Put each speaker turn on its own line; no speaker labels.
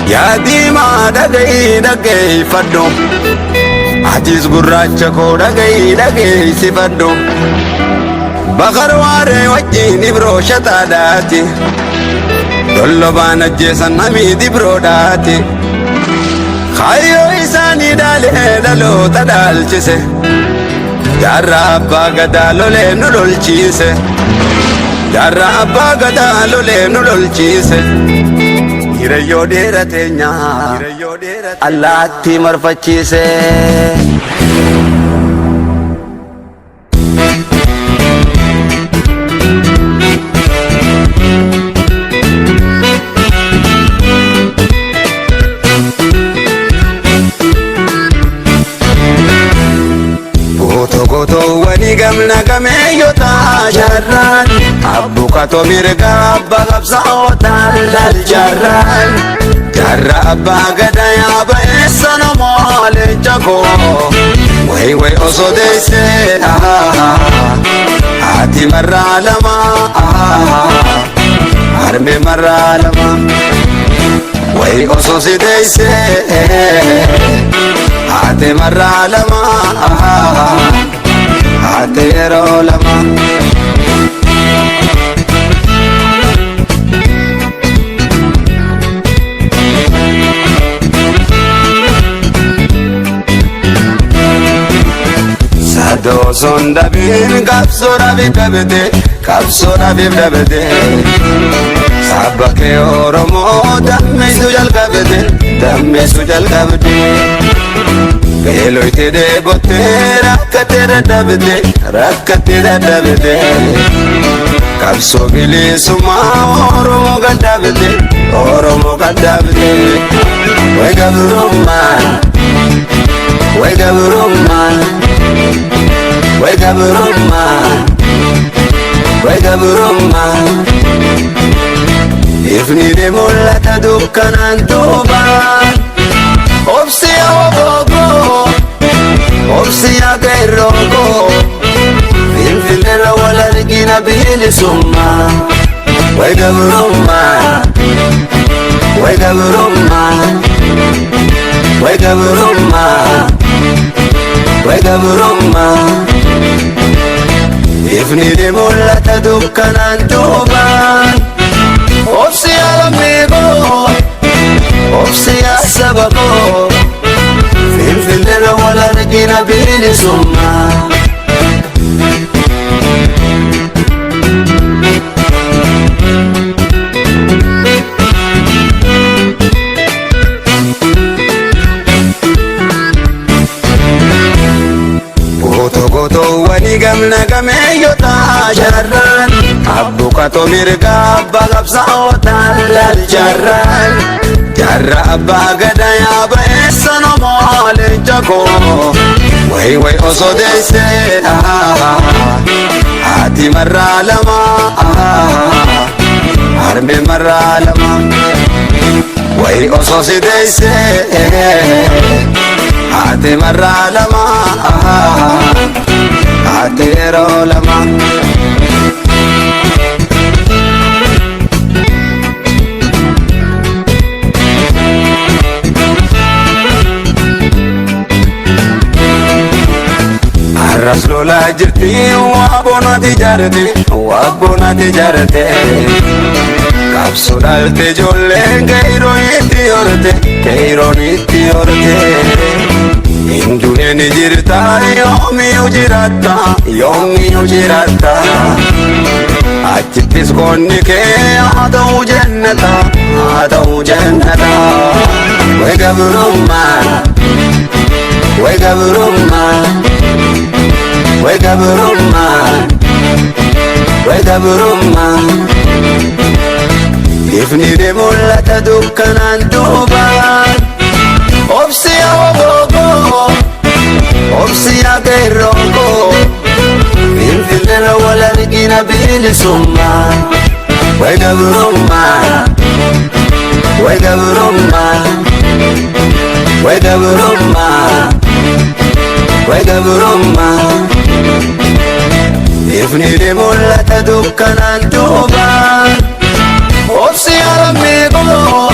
يا ديما دقي فدو عتيز قراچة كو دقي سفدو بخر واري وجيني برو شتاداتي دولو بانا جيسان نميدي برو داتي خايو إساني دالي دلو تدالچسه جارا أبا غدا لولي نلولچيسه جارا أبا غدا لولي نلولچيسه Hirayo dera tenya Allah ti marfachise Goto wani gamna gameyo ta jarran Abbu kato mirga abba gabsa otal dal jarran Jarra abba gada ya ba esana mole jago Way oso deise Ati marra lama Harme marra lama Way oso si deise Ati marra lama Atero lama Sado sonda bin kapsora bibdabde kapsora bibdabde Sabake oromo damme sujal kabde Belo ite de botte rakkate dabde Kapso bili suma oromo gadabde Way gabruman Ifni de mulata dukkanan tuban Obsiya wabogo Obsiya gairogo Filfilera wala rigina bili summa Way gabruman Ifni de mulata dukkanan tuban Obsiya lamigo Obsiya sabago Filfilera wala rigina bili summa Goto wani gamna gameyo ta jarran Abbu kato mirga abba gabsa otal dal jarran Jarra abba gada ya ba esano mole jago Way oso deise Ati marra lama Harme marra lama Way oso si deise Ati marra lama Atero lama Arras lola jirti wabona tijarete Kapsu dalte jolle keiro itti orte Induneni jirta yomi ujirata Achittis konni ke adau jannata Way gabruman Ifni de mulata dukkanan tuban Obsiya wabogo Obsiya gairogo Filfilera wala rigina bili summa Way gabruman Ifni de mulata dukkanan tuban Obsiya lamigo